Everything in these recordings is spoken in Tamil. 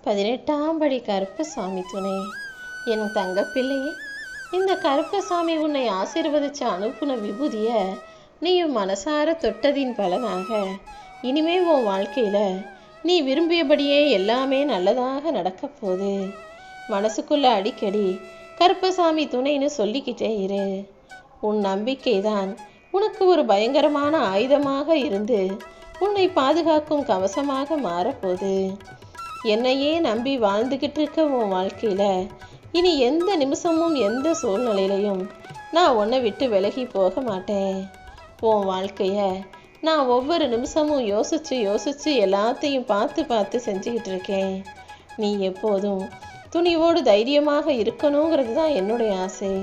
18ஆம் படி கருப்பசாமி துணை. என் தங்கப்பிள்ளையே, இந்த கருப்பசாமி உன்னை ஆசீர்வதிச்சு அனுப்புன விபூதிய நீயும் மனசார தொட்டதின் பலனாக இனிமே உன் வாழ்க்கையில நீ விரும்பியபடியே எல்லாமே நல்லதாக நடக்க போகுது. மனசுக்குள்ள அடிக்கடி கருப்பசாமி துணைன்னு சொல்லிக்கிட்டே இரு. உன் நம்பிக்கை தான் உனக்கு ஒரு பயங்கரமான ஆயுதமாக இருந்து உன்னை பாதுகாக்கும் கவசமாக மாறப்போகுது. என்னையே நம்பி வாழ்ந்துக்கிட்டு இருக்க உன் வாழ்க்கையில் இனி எந்த நிமிஷமும் எந்த சூழ்நிலையிலையும் நான் உன்னை விட்டு விலகி போக மாட்டேன். உன் வாழ்க்கையை நான் ஒவ்வொரு நிமிஷமும் யோசித்து எல்லாத்தையும் பார்த்து செஞ்சுக்கிட்டு இருக்கேன். நீ எப்போதும் துணிவோடு தைரியமாக இருக்கணுங்கிறது தான் என்னுடைய ஆசை.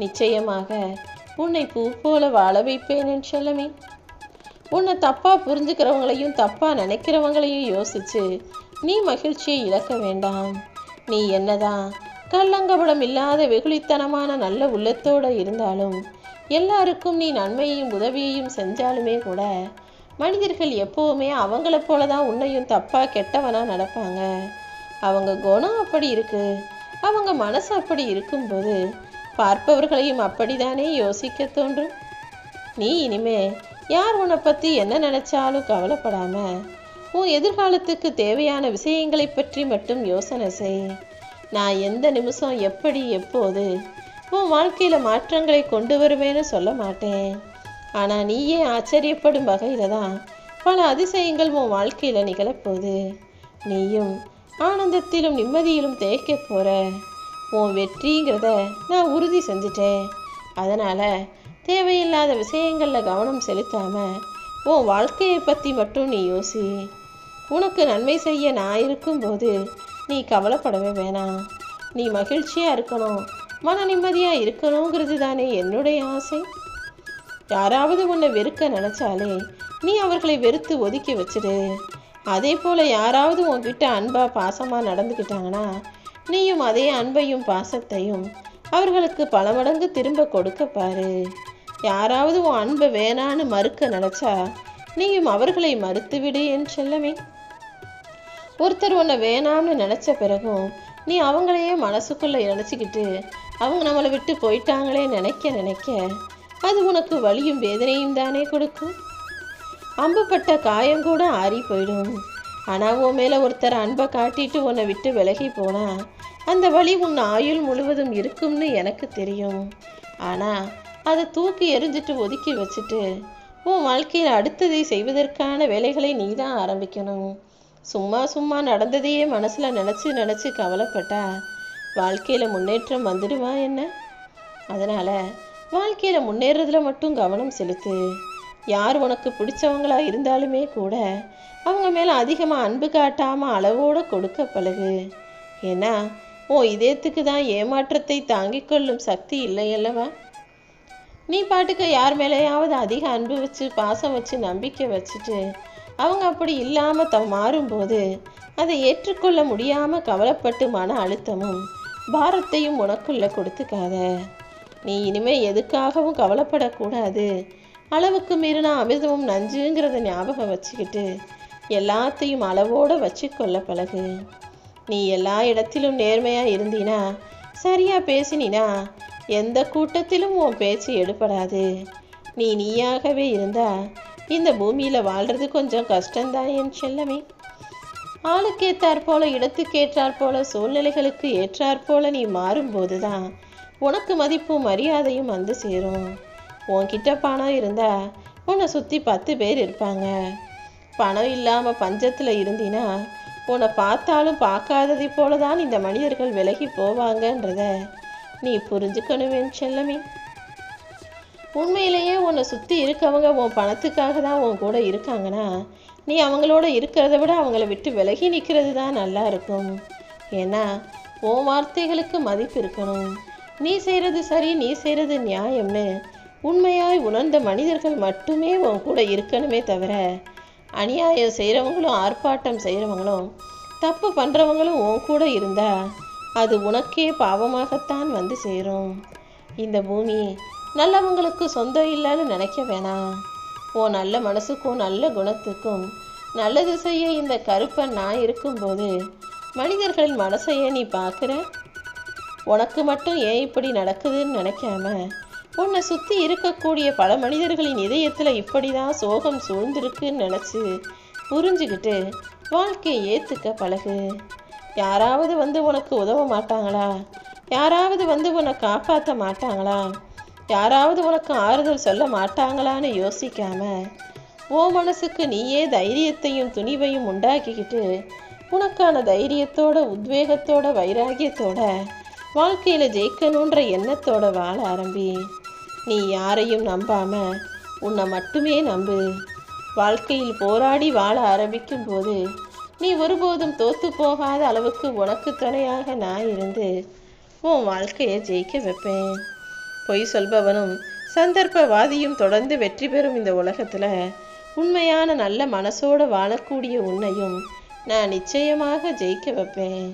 நிச்சயமாக உன்னை பூ போல வாழ வைப்பேன் என் செல்லமே. உன்னை தப்பாக புரிஞ்சுக்கிறவங்களையும் தப்பாக நினைக்கிறவங்களையும் யோசித்து நீ மகிழ்ச்சியை இழக்க வேண்டாம். நீ என்னதான் கள்ளங்கபடம் இல்லாத வெகுளித்தனமான நல்ல உள்ளத்தோடு இருந்தாலும் எல்லாருக்கும் நீ நன்மையையும் உதவியையும் செஞ்சாலுமே கூட மனிதர்கள் எப்போவுமே அவங்கள போல தான் உன்னையும் தப்பாக கெட்டவனாக நடப்பாங்க. அவங்க குணம் அப்படி இருக்கு, அவங்க மனசு அப்படி இருக்கும்போது பார்ப்பவர்களையும் அப்படித்தானே யோசிக்க தோன்றும். நீ இனிமே யார் உன்னை பற்றி என்ன நினைச்சாலும் கவலைப்படாம உன் எதிர்காலத்துக்கு தேவையான விஷயங்களை பற்றி மட்டும் யோசனை செய். நான் எந்த நிமிஷம் எப்படி எப்போது உன் வாழ்க்கையில் மாற்றங்களை கொண்டு வருவேன்னு சொல்ல மாட்டேன். ஆனால் நீயே ஆச்சரியப்படும் வகையில் தான் பல அதிசயங்கள் உன் வாழ்க்கையில் நிகழப்போகுது. நீயும் ஆனந்தத்திலும் நிம்மதியிலும் தேய்க்க போகிற. உன் வெற்றிங்கிறத நான் உறுதி செஞ்சுட்டேன். அதனால் தேவையில்லாத விஷயங்களில் கவனம் செலுத்தாமல் உன் வாழ்க்கையை பற்றி மட்டும் நீ யோசி. உனக்கு நன்மை செய்ய நான் இருக்கும்போது நீ கவலைப்படவே வேணாம். நீ மகிழ்ச்சியாக இருக்கணும், மன நிம்மதியாக இருக்கணுங்கிறது தானே என்னுடைய ஆசை. யாராவது உன்னை வெறுக்க நினச்சாலே நீ அவர்களை வெறுத்து ஒதுக்கி வச்சிடு. அதே போல் யாராவது உன்கிட்ட அன்பாக பாசமாக நடந்துக்கிட்டாங்கன்னா நீயும் அதே அன்பையும் பாசத்தையும் அவர்களுக்கு பல மடங்கு திரும்ப கொடுக்க பாரு. யாராவது உன் அன்பை வேணான்னு மறுக்க நினச்சா நீயும் அவர்களை மறுத்து விடு என் செல்லமே. ஒருத்தர் உன்னை வேணாம்னு நினச்ச பிறகும் நீ அவங்களையே மனசுக்குள்ளே நினச்சிக்கிட்டு அவங்க நம்மளை விட்டு போயிட்டாங்களே நினைக்க அது உனக்கு வலியும் வேதனையும் தானே கொடுக்கும். அம்புப்பட்ட காயம் கூட ஆறி போயிடும். ஆனால் உன் மேலே ஒருத்தர் அன்பை காட்டிட்டு உன்னை விட்டு விலகி போனா அந்த வலி உன் ஆயுள் முழுவதும் இருக்கும்னு எனக்கு தெரியும். ஆனால் அதை தூக்கி எறிஞ்சிட்டு ஒதுக்கி வச்சுட்டு உன் வாழ்க்கையில் அடுத்ததை செய்வதற்கான வேலைகளை நீ தான் ஆரம்பிக்கணும். சும்மா நடந்ததையே மனசில் நினச்சி கவலைப்பட்டா வாழ்க்கையில் முன்னேற்றம் வந்துடுமா என்ன? அதனால் வாழ்க்கையில் முன்னேறதுல மட்டும் கவனம் செலுத்து. யார் உனக்கு பிடிச்சவங்களா இருந்தாலுமே கூட அவங்க மேலே அதிகமாக அன்பு காட்டாமல் அளவோடு கொடுக்க பழகு. ஏன்னா இதயத்துக்கு தான் ஏமாற்றத்தை தாங்கிக் கொள்ளும் சக்தி இல்லை அல்லவா? நீ பாட்டுக்கு யார் மேலேயாவது அதிக அன்பு வச்சு பாசம் வச்சு நம்பிக்கை வச்சுட்டு அவங்க அப்படி இல்லாமல் மாறும்போது அதை ஏற்றுக்கொள்ள முடியாமல் கவலைப்பட்டு மன அழுத்தமும் பாரத்தையும் உனக்குள்ள கொடுத்துக்காத. நீ இனிமே எதுக்காகவும் கவலைப்படக்கூடாது. அளவுக்கு மீறினா அமிர்தமும் நஞ்சுங்கிறத ஞாபகம் வச்சுக்கிட்டு எல்லாத்தையும் அளவோடு வச்சுக்கொள்ள பழகு. நீ எல்லா இடத்திலும் நேர்மையாக இருந்தினா, சரியாக பேசினா எந்த கூட்டத்திலும் உன் பேச்சு எடுபடாது. நீயாகவே இருந்தா இந்த பூமியில் வாழ்கிறது கொஞ்சம் கஷ்டம்தான் என் செல்லமே. ஆளுக்கேற்றாற் போல இடத்துக்கேற்றாற் போல சூழ்நிலைகளுக்கு ஏற்றாற் போல நீ மாறும்போது தான் உனக்கு மதிப்பும் மரியாதையும் வந்து சேரும். உன்கிட்ட பணம் இருந்தா உன்னை சுற்றி 10 பேர் இருப்பாங்க. பணம் இல்லாமல் பஞ்சத்தில் இருந்தினா உன்னை பார்த்தாலும் பார்க்காததை போல தான் இந்த மனிதர்கள் விலகி போவாங்கன்றத நீ புரிஞ்சுக்கணும் என் செல்லமே. உண்மையிலேயே உன்னை சுற்றி இருக்கவங்க உன் பணத்துக்காக தான் உன் கூட இருக்காங்கன்னா நீ அவங்களோட இருக்கிறத விட அவங்கள விட்டு விலகி நிற்கிறது தான் நல்லா இருக்கும். ஏன்னா உன் வார்த்தைகளுக்கு மதிப்பு இருக்கணும். நீ செய்கிறது சரி, நீ செய்கிறது நியாயம்னு உண்மையாய் உணர்ந்த மனிதர்கள் மட்டுமே உன் கூட இருக்கணுமே தவிர அநியாயம் செய்கிறவங்களும் ஆர்ப்பாட்டம் செய்கிறவங்களும் தப்பு பண்ணுறவங்களும் உன் கூட இருந்தா அது உனக்கே பாவமாகத்தான் வந்து சேரும். இந்த பூமி நல்லவங்களுக்கு சொந்தம் இல்லைன்னு நினைக்க வேணாம். உன் நல்ல மனசுக்கும் நல்ல குணத்துக்கும் நல்லது செய்ய இந்த கருப்பன் நான் இருக்கும்போது மனிதர்களின் மனசையே நீ பார்க்குற? உனக்கு மட்டும் ஏன் இப்படி நடக்குதுன்னு நினைக்காம உன்னை சுற்றி இருக்கக்கூடிய பல மனிதர்களின் இதயத்தில் இப்படி தான் சோகம் சூழ்ந்திருக்குன்னு நினச்சி புரிஞ்சுக்கிட்டு வாழ்க்கையை ஏற்றுக்க பழகு. யாராவது வந்து உனக்கு உதவ மாட்டாங்களா? யாராவது வந்து உன்னை காப்பாற்ற மாட்டாங்களா? யாராவது உனக்கு ஆறுதல் சொல்ல மாட்டாங்களான்னு யோசிக்காம உன் மனசுக்கு நீயே தைரியத்தையும் துணிவையும் உண்டாக்கிக்கிட்டு உனக்கான தைரியத்தோட உத்வேகத்தோட வைராகியத்தோட வாழ்க்கையில் ஜெயிக்கணுன்ற எண்ணத்தோட வாழ ஆரம்பி. நீ யாரையும் நம்பாம உன்னை மட்டுமே நம்பு. வாழ்க்கையில் போராடி வாழ ஆரம்பிக்கும் போது நீ ஒருபோதும் தோத்து போகாத அளவுக்கு உனக்கு துணையாக நான் இருந்து உன் வாழ்க்கையை ஜெயிக்க வைப்பேன். பொய் சொல்பவனும் சந்தர்ப்பவாதியும் தொடர்ந்து வெற்றி பெறும் இந்த உலகத்தில் உண்மையான நல்ல மனசோடு வாழக்கூடிய உன்னையும் நான் நிச்சயமாக ஜெயிக்க வைப்பேன்.